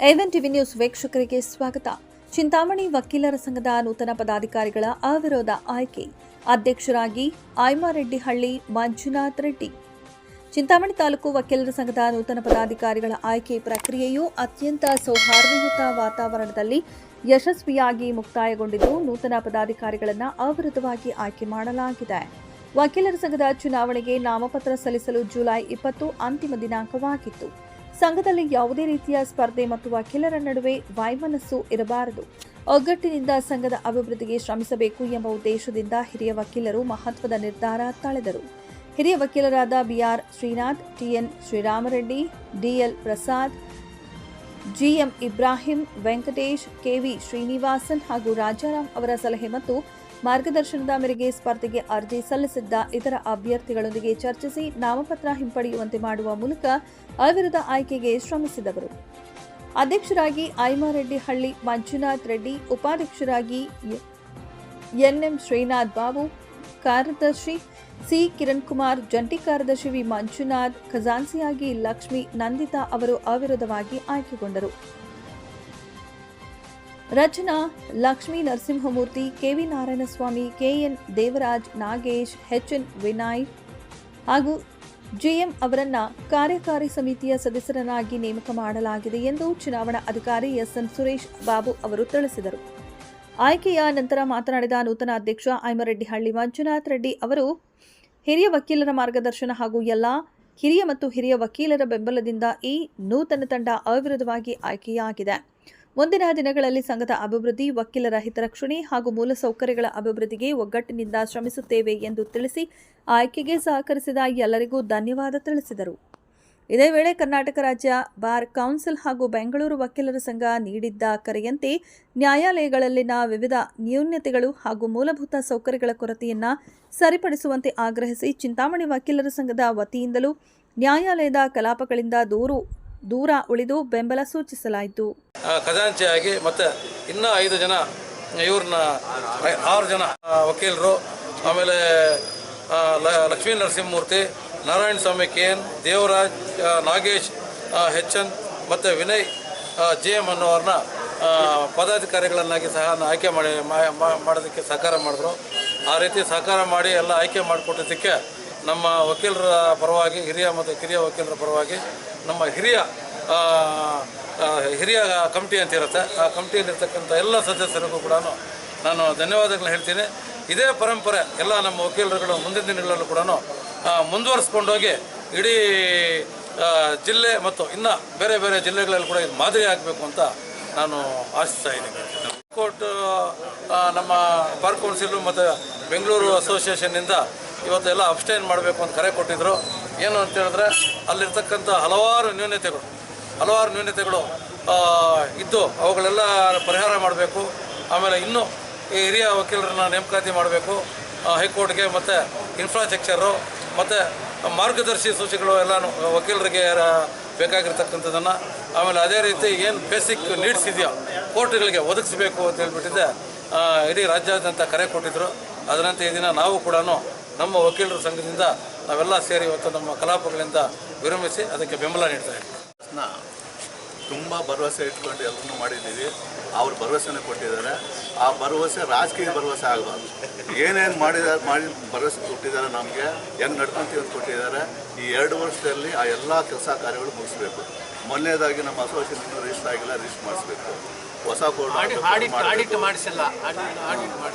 ಎವನ್ TV news ವೀಕ್ಷಕರಿಗೆ ಸ್ವಾಗತ. ಚಿಂತಾಮಣಿ ವಕೀಲರ ಸಂಘದ ನೂತನ ಪದಾಧಿಕಾರಿಗಳ ಅವಿರೋಧ ಆಯ್ಕೆ. ಅಧ್ಯಕ್ಷರಾಗಿ ಐಮಾರೆಡ್ಡಿಹಳ್ಳಿ ಮಂಜುನಾಥ್ ರೆಡ್ಡಿ. ಚಿಂತಾಮಣಿ ತಾಲೂಕು ವಕೀಲರ ಸಂಘದ ನೂತನ ಪದಾಧಿಕಾರಿಗಳ ಆಯ್ಕೆ ಪ್ರಕ್ರಿಯೆಯು ಅತ್ಯಂತ ಸೌಹಾರ್ದಯುತ ವಾತಾವರಣದಲ್ಲಿ ಯಶಸ್ವಿಯಾಗಿ ಮುಕ್ತಾಯಗೊಂಡಿದ್ದು, ನೂತನ ಪದಾಧಿಕಾರಿಗಳನ್ನು ಅವಿರೋಧವಾಗಿ ಆಯ್ಕೆ ಮಾಡಲಾಗಿದೆ. ವಕೀಲರ ಸಂಘದ ಚುನಾವಣೆಗೆ ನಾಮಪತ್ರ ಸಲ್ಲಿಸಲು ಜುಲೈ 20 ಅಂತಿಮ ದಿನಾಂಕವಾಗಿತ್ತು. ಸಂಘದಲ್ಲಿ ಯಾವುದೇ ರೀತಿಯ ಸ್ಪರ್ಧೆ ಮತ್ತು ವಕೀಲರ ನಡುವೆ ವೈಮನಸ್ಸು ಇರಬಾರದು. ಒಗ್ಗಟ್ಟಿನಿಂದ ಸಂಘದ ಅಭಿವೃದ್ಧಿಗೆ ಶ್ರಮಿಸಬೇಕು ಎಂಬ ಉದ್ದೇಶದಿಂದ ಹಿರಿಯ ವಕೀಲರು ಮಹತ್ವದ ನಿರ್ಧಾರ ತಳೆದರು. ಹಿರಿಯ ವಕೀಲರಾದ BR Srinath, TN Sriramareddy, DL Prasad, GM Ibrahim, Venkatesh, KV Srinivasan ಹಾಗೂ ರಾಜಾರಾಮ್ ಅವರ ಸಲಹೆ ಮತ್ತು ಮಾರ್ಗದರ್ಶನದ ಮೇರೆಗೆ ಸ್ಪರ್ಧೆಗೆ ಅರ್ಜಿ ಸಲ್ಲಿಸಿದ್ದ ಇತರ ಅಭ್ಯರ್ಥಿಗಳೊಂದಿಗೆ ಚರ್ಚಿಸಿ ನಾಮಪತ್ರ ಹಿಂಪಡೆಯುವಂತೆ ಮಾಡುವ ಮೂಲಕ ಅವಿರೋಧ ಆಯ್ಕೆಗೆ ಶ್ರಮಿಸಿದವರು. ಅಧ್ಯಕ್ಷರಾಗಿ ಐಮಾರೆಡ್ಡಿಹಳ್ಳಿ ಮಂಜುನಾಥ್ ರೆಡ್ಡಿ, ಉಪಾಧ್ಯಕ್ಷರಾಗಿ ಎನ್ಎಂ ಶ್ರೀನಾಥ್ ಬಾಬು, ಕಾರ್ಯದರ್ಶಿ ಸಿ ಕಿರಣ್ ಕುಮಾರ್, ಜಂಟಿ ಕಾರ್ಯದರ್ಶಿ ವಿ ಮಂಜುನಾಥ್, ಖಜಾನ್ಸಿಯಾಗಿ ಲಕ್ಷ್ಮಿ ನಂದಿತಾ ಅವರು ಅವಿರೋಧವಾಗಿ ಆಯ್ಕೆಗೊಂಡರು. Rachana Lakshmi Narasimhamurthy, KV Narayanaswamy, KN Devaraj, Nagesh, HN Vinay ಹಾಗೂ ಜಿಎಂ ಅವರನ್ನ ಕಾರ್ಯಕಾರಿ ಸಮಿತಿಯ ಸದಸ್ಯರನ್ನಾಗಿ ನೇಮಕ ಮಾಡಲಾಗಿದೆ ಎಂದು ಚುನಾವಣಾ ಅಧಿಕಾರಿ ಎಸ್ಎನ್ ಸುರೇಶ್ ಬಾಬು ಅವರು ತಿಳಿಸಿದರು. ಆಯ್ಕೆಯ ನಂತರ ಮಾತನಾಡಿದ ನೂತನ ಅಧ್ಯಕ್ಷ ಐಮಾರೆಡ್ಡಿಹಳ್ಳಿ ಮಂಜುನಾಥ್ ರೆಡ್ಡಿ ಅವರು, ಹಿರಿಯ ವಕೀಲರ ಮಾರ್ಗದರ್ಶನ ಹಾಗೂ ಎಲ್ಲ ಹಿರಿಯ ವಕೀಲರ ಬೆಂಬಲದಿಂದ ಈ ನೂತನ ತಂಡ ಅವಿರೋಧವಾಗಿ ಆಯ್ಕೆಯಾಗಿದೆ. ಮುಂದಿನ ದಿನಗಳಲ್ಲಿ ಸಂಘದ ಅಭಿವೃದ್ಧಿ, ವಕೀಲರ ಹಿತರಕ್ಷಣೆ ಹಾಗೂ ಮೂಲಸೌಕರ್ಯಗಳ ಅಭಿವೃದ್ಧಿಗೆ ಒಗ್ಗಟ್ಟಿನಿಂದ ಶ್ರಮಿಸುತ್ತೇವೆ ಎಂದು ತಿಳಿಸಿ ಆಯ್ಕೆಗೆ ಸಹಕರಿಸಿದ ಎಲ್ಲರಿಗೂ ಧನ್ಯವಾದ ತಿಳಿಸಿದರು. ಇದೇ ವೇಳೆ ಕರ್ನಾಟಕ ರಾಜ್ಯ ಬಾರ್ ಕೌನ್ಸಿಲ್ ಹಾಗೂ ಬೆಂಗಳೂರು ವಕೀಲರ ಸಂಘ ನೀಡಿದ್ದ ಕರೆಯಂತೆ ನ್ಯಾಯಾಲಯಗಳಲ್ಲಿನ ವಿವಿಧ ನ್ಯೂನತೆಗಳು ಹಾಗೂ ಮೂಲಭೂತ ಸೌಕರ್ಯಗಳ ಕೊರತೆಯನ್ನು ಸರಿಪಡಿಸುವಂತೆ ಆಗ್ರಹಿಸಿ ಚಿಂತಾಮಣಿ ವಕೀಲರ ಸಂಘದ ವತಿಯಿಂದಲೂ ನ್ಯಾಯಾಲಯದ ಕಲಾಪಗಳಿಂದ ದೂರ ಉಳಿದು ಬೆಂಬಲ ಸೂಚಿಸಲಾಯಿತು. ಖಜಾಂಚಿಯಾಗಿ ಮತ್ತು ಇನ್ನೂ 5 ಜನ, ಇವ್ರನ್ನ 6 ಜನ ವಕೀಲರು, ಆಮೇಲೆ ಲಕ್ಷ್ಮೀ ನರಸಿಂಹಮೂರ್ತಿ, ನಾರಾಯಣ ಸ್ವಾಮಿ, ಕೆಎನ್ ದೇವರಾಜ್, ನಾಗೇಶ್, ಎಚ್ಎನ್ ಮತ್ತು ವಿನಯ್, ಜಿಎಂ ಅನ್ನೋರನ್ನ ಪದಾಧಿಕಾರಿಗಳನ್ನಾಗಿ ಸಹ ಆಯ್ಕೆ ಮಾಡೋದಕ್ಕೆ ಸಹಕಾರ ಮಾಡಿದ್ರು. ಆ ರೀತಿ ಸಹಕಾರ ಮಾಡಿ ಎಲ್ಲ ಆಯ್ಕೆ ಮಾಡಿಕೊಟ್ಟಿದ್ದಕ್ಕೆ ನಮ್ಮ ವಕೀಲರ ಪರವಾಗಿ, ಹಿರಿಯ ಮತ್ತು ಕಿರಿಯ ವಕೀಲರ ಪರವಾಗಿ ನಮ್ಮ ಹಿರಿಯ ಕಮಿಟಿ ಅಂತ ಇರುತ್ತೆ, ಆ ಕಮಿಟಿಯಲ್ಲಿರ್ತಕ್ಕಂಥ ಎಲ್ಲ ಸದಸ್ಯರಿಗೂ ಕೂಡ ನಾನು ಧನ್ಯವಾದಗಳನ್ನ ಹೇಳ್ತೀನಿ. ಇದೇ ಪರಂಪರೆ ಎಲ್ಲ ನಮ್ಮ ವಕೀಲರುಗಳು ಮುಂದಿನ ದಿನಗಳಲ್ಲೂ ಕೂಡ ಮುಂದುವರಿಸ್ಕೊಂಡೋಗಿ ಇಡೀ ಜಿಲ್ಲೆ ಮತ್ತು ಇನ್ನು ಬೇರೆ ಬೇರೆ ಜಿಲ್ಲೆಗಳಲ್ಲಿ ಕೂಡ ಇದು ಮಾದರಿ ಆಗಬೇಕು ಅಂತ ನಾನು ಆಶಿಸ್ತಾ ಇದ್ದೀನಿ. ಕೋರ್ಟ್ ನಮ್ಮ ಬಾರ್ ಕೌನ್ಸಿಲು ಮತ್ತು ಬೆಂಗಳೂರು ಅಸೋಸಿಯೇಷನ್ನಿಂದ ಇವತ್ತೆಲ್ಲ ಅಬ್ಸ್ಟೈನ್ ಮಾಡಬೇಕು ಅಂತ ಕರೆ ಕೊಟ್ಟಿದ್ದರು. ಏನು ಅಂತ ಹೇಳಿದ್ರೆ, ಅಲ್ಲಿರ್ತಕ್ಕಂಥ ಹಲವಾರು ನ್ಯೂನತೆಗಳು ಇದ್ದು ಅವುಗಳೆಲ್ಲ ಪರಿಹಾರ ಮಾಡಬೇಕು. ಆಮೇಲೆ ಇನ್ನೂ ಈ ಹಿರಿಯ ವಕೀಲರನ್ನ ನೇಮಕಾತಿ ಮಾಡಬೇಕು. ಹೈಕೋರ್ಟ್ಗೆ ಮತ್ತು ಇನ್ಫ್ರಾಸ್ಟ್ರಕ್ಚರು ಮತ್ತು ಮಾರ್ಗದರ್ಶಿ ಸೂಚಿಗಳು ಎಲ್ಲನೂ ವಕೀಲರಿಗೆ ಬೇಕಾಗಿರ್ತಕ್ಕಂಥದ್ದನ್ನು, ಆಮೇಲೆ ಅದೇ ರೀತಿ ಏನು ಬೇಸಿಕ್ ನೀಡ್ಸ್ ಇದೆಯೋ ಕೋರ್ಟ್ಗಳಿಗೆ ಒದಗಿಸಬೇಕು ಅಂತ ಹೇಳ್ಬಿಟ್ಟಿದ್ದೆ ಇಡೀ ರಾಜ್ಯಾದ್ಯಂತ ಕರೆ ಕೊಟ್ಟಿದ್ದರು. ಅದರಂತೆ ಈ ದಿನ ನಾವು ಕೂಡ ನಮ್ಮ ವಕೀಲರ ಸಂಘದಿಂದ ನಾವೆಲ್ಲ ಸೇರಿ ಇವತ್ತು ನಮ್ಮ ಕಲಾಪಗಳಿಂದ ವಿರಮಿಸಿ ಅದಕ್ಕೆ ಬೆಂಬಲ ನೀಡ್ತಾ ಇದ್ದೀವಿ. ತುಂಬ ಭರವಸೆ ಇಟ್ಕೊಂಡು ಎಲ್ಲರೂ ಮಾಡಿದ್ದೀವಿ. ಅವ್ರು ಭರವಸೆನ ಕೊಟ್ಟಿದ್ದಾರೆ. ಆ ಭರವಸೆ ರಾಜಕೀಯ ಭರವಸೆ ಆಗಬಾರ್ದು. ಏನೇನು ಮಾಡಿ ಭರವಸೆ ಕೊಟ್ಟಿದ್ದಾರೆ, ನಮಗೆ ಹೆಂಗೆ ನಡ್ಕೊಂತೀವಿ ಅಂತ ಕೊಟ್ಟಿದ್ದಾರೆ. ಈ 2 ವರ್ಷದಲ್ಲಿ ಆ ಎಲ್ಲ ಕೆಲಸ ಕಾರ್ಯಗಳು ಮುಗಿಸ್ಬೇಕು. ಮೊದಲನೇದಾಗಿ ನಮ್ಮ ಅಸೋಸಿಯೇಷನ್ ರಿಜಿಸ್ಟರ್ ಆಗಿಲ್ಲ, ರಿಜಿಸ್ಟರ್ ಮಾಡಿಸ್ಬೇಕು. ಹೊಸ ಕೋರ್ಟ್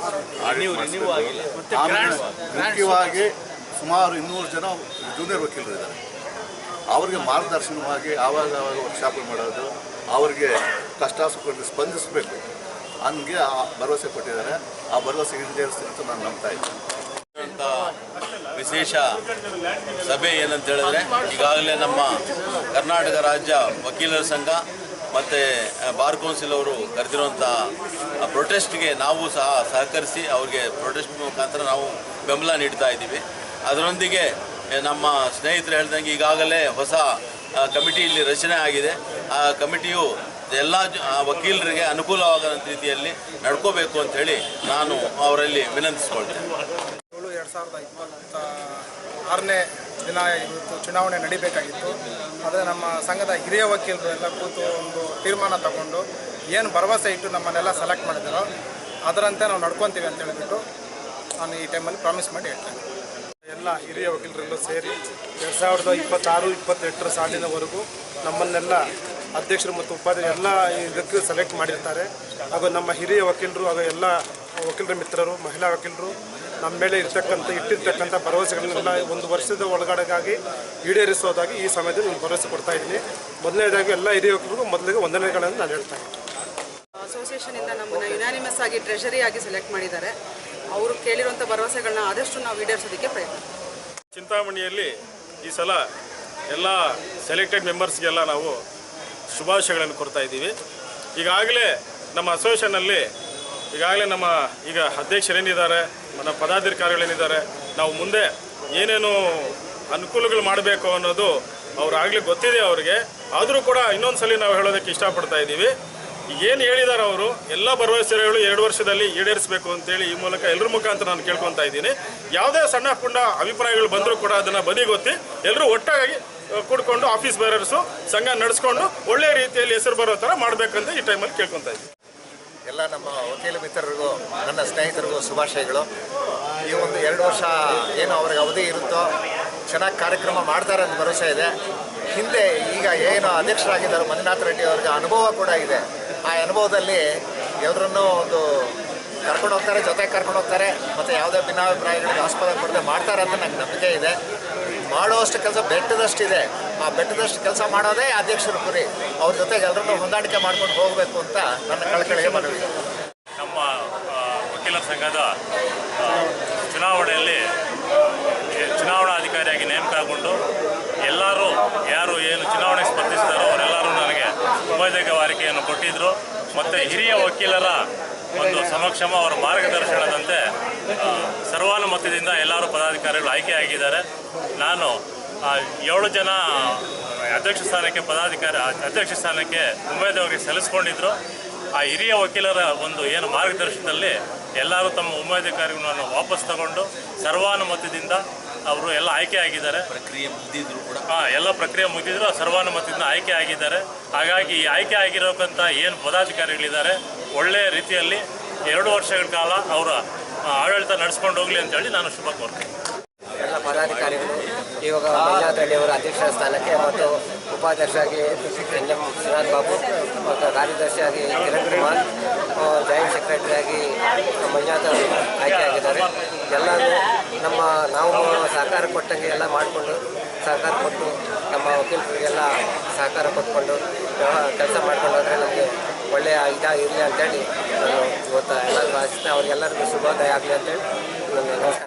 ಮುಖ್ಯವಾಗಿ ಸುಮಾರು 200 ಜನ ಜೂನಿಯರ್ ವಕೀಲರು ಇದ್ದಾರೆ. ಅವ್ರಿಗೆ ಮಾರ್ಗದರ್ಶನವಾಗಿ ಆವಾಗ ವರ್ಕ್ಶಾಪ್ ಮಾಡೋದು, ಅವ್ರಿಗೆ ಕಷ್ಟ ಸುಖಕ್ಕೆ ಸ್ಪಂದಿಸಬೇಕು ಹಂಗೆ ಭರವಸೆ ಕೊಟ್ಟಿದ್ದಾರೆ. ಆ ಭರವಸೆ ಈಡೇರಿಸ್ತೀನಿ ಅಂತ ನಾನು ನಂಬ್ತಾ ಇದ್ದೀನಿ. ವಿಶೇಷ ಸಭೆ ಏನಂತ ಹೇಳಿದ್ರೆ, ಈಗಾಗಲೇ ನಮ್ಮ ಕರ್ನಾಟಕ ರಾಜ್ಯ ವಕೀಲರ ಸಂಘ ಮತ್ತು ಬಾರ್ ಕೌನ್ಸಿಲ್ ಅವರು ಕರೆದಿರುವಂಥ ಪ್ರೊಟೆಸ್ಟ್ಗೆ ನಾವು ಸಹ ಸಹಕರಿಸಿ ಅವ್ರಿಗೆ ಪ್ರೊಟೆಸ್ಟ್ ಮುಖಾಂತರ ನಾವು ಬೆಂಬಲ ನೀಡ್ತಾ ಇದ್ದೀವಿ. ಅದರೊಂದಿಗೆ ನಮ್ಮ ಸ್ನೇಹಿತರು ಹೇಳ್ದಂಗೆ ಈಗಾಗಲೇ ಹೊಸ ಕಮಿಟಿ ಇಲ್ಲಿ ರಚನೆ ಆಗಿದೆ. ಆ ಕಮಿಟಿಯು ಎಲ್ಲ ವಕೀಲರಿಗೆ ಅನುಕೂಲವಾಗುವಂಥ ರೀತಿಯಲ್ಲಿ ನಡ್ಕೋಬೇಕು ಅಂಥೇಳಿ ನಾನು ಅವರಲ್ಲಿ ವಿನಂತಿಸ್ಕೊಳ್ತೇನೆ. 2026ನೇ ದಿನ ಇವತ್ತು ಚುನಾವಣೆ ನಡಿಬೇಕಾಗಿತ್ತು. ಆದರೆ ನಮ್ಮ ಸಂಘದ ಹಿರಿಯ ವಕೀಲರು ಎಲ್ಲ ಕೂತು ಒಂದು ತೀರ್ಮಾನ ತಗೊಂಡು ಏನು ಭರವಸೆ ಇಟ್ಟು ನಮ್ಮನ್ನೆಲ್ಲ ಸೆಲೆಕ್ಟ್ ಮಾಡಿದಾರೋ ಅದರಂತೆ ನಾವು ನಡ್ಕೊತೀವಿ ಅಂತ ಹೇಳಿಬಿಟ್ಟು ನಾನು ಈ ಟೈಮಲ್ಲಿ ಪ್ರಾಮಿಸ್ ಮಾಡಿ ಹೇಳ್ತೇನೆ. ಎಲ್ಲ ಹಿರಿಯ ವಕೀಲರೆಲ್ಲ ಸೇರಿ 2026-28 ಸಾಲಿನವರೆಗೂ ನಮ್ಮನ್ನೆಲ್ಲ ಅಧ್ಯಕ್ಷರು ಮತ್ತು ಉಪಾಧ್ಯಕ್ಷರು ಎಲ್ಲ ಇದಕ್ಕೆ ಸೆಲೆಕ್ಟ್ ಮಾಡಿರ್ತಾರೆ. ಹಾಗೂ ನಮ್ಮ ಹಿರಿಯ ವಕೀಲರು ಹಾಗೂ ಎಲ್ಲ ವಕೀಲರ ಮಿತ್ರರು, ಮಹಿಳಾ ವಕೀಲರು ನಮ್ಮ ಮೇಲೆ ಇಟ್ಟಿರ್ತಕ್ಕಂಥ ಭರವಸೆಗಳನ್ನೆಲ್ಲ ಒಂದು ವರ್ಷದ ಒಳಗಡೆಗಾಗಿ ಈಡೇರಿಸೋದಾಗಿ ಈ ಸಮಯದಲ್ಲಿ ನಾನು ಭರವಸೆ ಕೊಡ್ತಾ ಇದ್ದೀನಿ. ಮೊದಲನೇದಾಗಿ ಎಲ್ಲ ಹಿರಿಯ ವಕೀಲರಿಗೂ ಮೊದಲಿಗೆ ವಂದನೆಗಳನ್ನು ನಾನು ಹೇಳ್ತಾ ಇದ್ದೀನಿ. ಅಸೋಸಿಯೇಷನಿಂದ ನಮ್ಮನ್ನು ಯುನಾನಿಮಸ್ ಆಗಿ ಟ್ರೆಷರಿ ಆಗಿ ಸೆಲೆಕ್ಟ್ ಮಾಡಿದ್ದಾರೆ. ಅವರು ಕೇಳಿರುವಂಥ ಭರವಸೆಗಳನ್ನ ಆದಷ್ಟು ನಾವು ಈಡೇರಿಸೋದಕ್ಕೆ ಪ್ರಯತ್ನ. ಚಿಂತಾಮಣಿಯಲ್ಲಿ ಈ ಸಲ ಎಲ್ಲ ಸೆಲೆಕ್ಟೆಡ್ ಮೆಂಬರ್ಸ್ಗೆಲ್ಲ ನಾವು ಶುಭಾಶಯಗಳನ್ನು ಕೊಡ್ತಾ ಇದ್ದೀವಿ. ಈಗಾಗಲೇ ನಮ್ಮ ಅಸೋಸಿಯೇಷನ್ನಲ್ಲಿ ಈಗಾಗಲೇ ನಮ್ಮ ಈಗ ಅಧ್ಯಕ್ಷರೇನಿದ್ದಾರೆ, ನಮ್ಮ ಪದಾಧಿಕಾರಿಗಳೇನಿದ್ದಾರೆ, ನಾವು ಮುಂದೆ ಏನೇನು ಅನುಕೂಲಗಳು ಮಾಡಬೇಕು ಅನ್ನೋದು ಅವ್ರಾಗಲೇ ಗೊತ್ತಿದೆ ಅವರಿಗೆ. ಆದರೂ ಕೂಡ ಇನ್ನೊಂದು ಸಲ ನಾವು ಹೇಳೋದಕ್ಕೆ ಇಷ್ಟಪಡ್ತಾ ಇದ್ದೀವಿ. ಏನು ಹೇಳಿದ್ದಾರೆ ಅವರು ಎಲ್ಲ ಭರವಸೆಗಳು 2 ವರ್ಷದಲ್ಲಿ ಈಡೇರಿಸಬೇಕು ಅಂತೇಳಿ ಈ ಮೂಲಕ ಎಲ್ಲರ ಮುಖಾಂತರ ನಾನು ಕೇಳ್ಕೊತಾ ಇದ್ದೀನಿ. ಯಾವುದೇ ಸಣ್ಣ ಪುಂಡ ಅಭಿಪ್ರಾಯಗಳು ಬಂದರೂ ಕೂಡ ಅದನ್ನು ಬದಿಗೊತ್ತಿ ಎಲ್ಲರೂ ಒಟ್ಟಾಗಿ ಕೂಡ್ಕೊಂಡು ಆಫೀಸ್ ಬೇರರ್ಸು ಸಂಘ ನಡೆಸ್ಕೊಂಡು ಒಳ್ಳೆಯ ರೀತಿಯಲ್ಲಿ ಹೆಸರು ಬರೋ ಥರ ಮಾಡಬೇಕಂತ ಈ ಟೈಮಲ್ಲಿ ಕೇಳ್ಕೊತಾ ಇದ್ದೀನಿ. ಎಲ್ಲ ನಮ್ಮ ವಕೀಲ ಮಿತ್ರರಿಗೂ ನನ್ನ ಸ್ನೇಹಿತರಿಗೂ ಶುಭಾಶಯಗಳು. ಈ ಒಂದು 2 ವರ್ಷ ಏನು ಅವ್ರಿಗೆ ಅವಧಿ ಇರುತ್ತೋ ಚೆನ್ನಾಗಿ ಕಾರ್ಯಕ್ರಮ ಮಾಡ್ತಾರೆ ಅಂತ ಭರವಸೆ ಇದೆ. ಹಿಂದೆ ಈಗ ಏನು ಅಧ್ಯಕ್ಷರಾಗಿದ್ದಾರೆ ಮಂಜುನಾಥ್ ರೆಡ್ಡಿ ಅವ್ರಿಗೆ ಅನುಭವ ಕೂಡ ಇದೆ. ಆ ಅನುಭವದಲ್ಲಿ ಎಲ್ಲರನ್ನೂ ಒಂದು ಕರ್ಕೊಂಡು ಹೋಗ್ತಾರೆ, ಜೊತೆಗೆ ಕರ್ಕೊಂಡು ಹೋಗ್ತಾರೆ ಮತ್ತು ಯಾವುದೇ ಭಿನ್ನಾಭಿಪ್ರಾಯಗಳಿಗೆ ಆಸ್ಪದ ಕೊಡದೆ ಮಾಡ್ತಾರೆ ಅಂತ ನನಗೆ ನಂಬಿಕೆ ಇದೆ. ಮಾಡುವಷ್ಟು ಕೆಲಸ ಬೆಟ್ಟದಷ್ಟಿದೆ. ಆ ಬೆಟ್ಟದಷ್ಟು ಕೆಲಸ ಮಾಡೋದೇ ಅಧ್ಯಕ್ಷರ ಗುರಿ. ಅವ್ರ ಜೊತೆಗೆ ಎಲ್ಲರನ್ನೂ ಹೊಂದಾಣಿಕೆ ಮಾಡ್ಕೊಂಡು ಹೋಗಬೇಕು ಅಂತ ನನ್ನ ಕಳಕಳಿಗೆ ಮನವಿ. ನಮ್ಮ ವಕೀಲರ ಸಂಘದ ಚುನಾವಣೆಯಲ್ಲಿ ಚುನಾವಣಾಧಿಕಾರಿಯಾಗಿ ನೇಮಕಗೊಂಡು ಎಲ್ಲರೂ ಯಾರು ಏನು ಚುನಾವಣೆ ಸ್ಪರ್ಧಿಸಿದಾರೋ ಅವರೆಲ್ಲರೂ ನನಗೆ ಉಮೇದುವಾರಿಕೆಯನ್ನು ಕೊಟ್ಟಿದ್ದರು. ಮತ್ತು ಹಿರಿಯ ವಕೀಲರ ಒಂದು ಸಮಕ್ಷಮ ಅವರ ಮಾರ್ಗದರ್ಶನದಂತೆ ಸರ್ವಾನುಮತದಿಂದ ಎಲ್ಲರೂ ಪದಾಧಿಕಾರಿಗಳು ಆಯ್ಕೆಯಾಗಿದ್ದಾರೆ. ನಾನು 7 ಜನ ಅಧ್ಯಕ್ಷ ಸ್ಥಾನಕ್ಕೆ ಉಮೇದುವಾರಿಕೆ ಸಲ್ಲಿಸ್ಕೊಂಡಿದ್ದರು. ಆ ಹಿರಿಯ ವಕೀಲರ ಒಂದು ಏನು ಮಾರ್ಗದರ್ಶನದಲ್ಲಿ ಎಲ್ಲರೂ ತಮ್ಮ ಉಮೇದುವಾರಿಕೆಗಳನ್ನು ವಾಪಸ್ ತಗೊಂಡು ಸರ್ವಾನುಮತದಿಂದ ಅವರು ಎಲ್ಲ ಆಯ್ಕೆಯಾಗಿದ್ದಾರೆ. ಎಲ್ಲ ಪ್ರಕ್ರಿಯೆ ಮುಗಿದಿದ್ರು ಸರ್ವಾನುಮತದಿಂದ ಆಯ್ಕೆ ಆಗಿದ್ದಾರೆ. ಹಾಗಾಗಿ ಈ ಆಯ್ಕೆ ಆಗಿರೋಕ್ಕಂಥ ಏನು ಪದಾಧಿಕಾರಿಗಳಿದ್ದಾರೆ ಒಳ್ಳೆಯ ರೀತಿಯಲ್ಲಿ 2 ವರ್ಷಗಳ ಕಾಲ ಅವರ ಆಡಳಿತ ನಡೆಸ್ಕೊಂಡು ಹೋಗಲಿ ಅಂತೇಳಿ ನಾನು ಶುಭ ಕೋರ್ತೇನೆ. ಎಲ್ಲ ಪದಾಧಿಕಾರಿಗಳು ಇವಾಗ ಮಂಜುನಾಥ್ ರೆಡ್ಡಿ ಅವರ ಅಧ್ಯಕ್ಷ ಸ್ಥಾನಕ್ಕೆ ಮತ್ತು ಉಪಾಧ್ಯಕ್ಷರಾಗಿ NM ಶ್ರೀನಾಥ್ ಬಾಬು ಮತ್ತು ಕಾರ್ಯದರ್ಶಿಯಾಗಿ ಕಿರಣ್ ಕುಮಾರ್, ಜಾಯಿಂಟ್ ಸೆಕ್ರೆಟರಿಯಾಗಿ ಮಂಜುನಾಥ್ ಆಯ್ಕೆಯಾಗಿದ್ದಾರೆ. ಎಲ್ಲರೂ ನಾವು ಸಹಕಾರ ಕೊಟ್ಟಂಗೆ ಎಲ್ಲ ಮಾಡಿಕೊಂಡು ಸಹಕಾರ ಕೊಟ್ಟು ನಮ್ಮ ವಕೀಲರಿಗೆಲ್ಲ ಸಹಕಾರ ಕೊಟ್ಕೊಂಡು ಕೆಲಸ ಮಾಡ್ಕೊಂಡು ಹೋದರೆ ನಮಗೆ ಒಳ್ಳೆಯ ಇರಲಿ ಅಂತೇಳಿ ನಾನು ಇವತ್ತು ಎಲ್ಲರಿಗೂ ಆಶಿಸ್ತಾ ಅವ್ರಿಗೆಲ್ಲರಿಗೂ ಶುಭೋದಯ ಆಗಲಿ ಅಂತೇಳಿ ನನಗೆ ನಮಸ್ಕಾರ.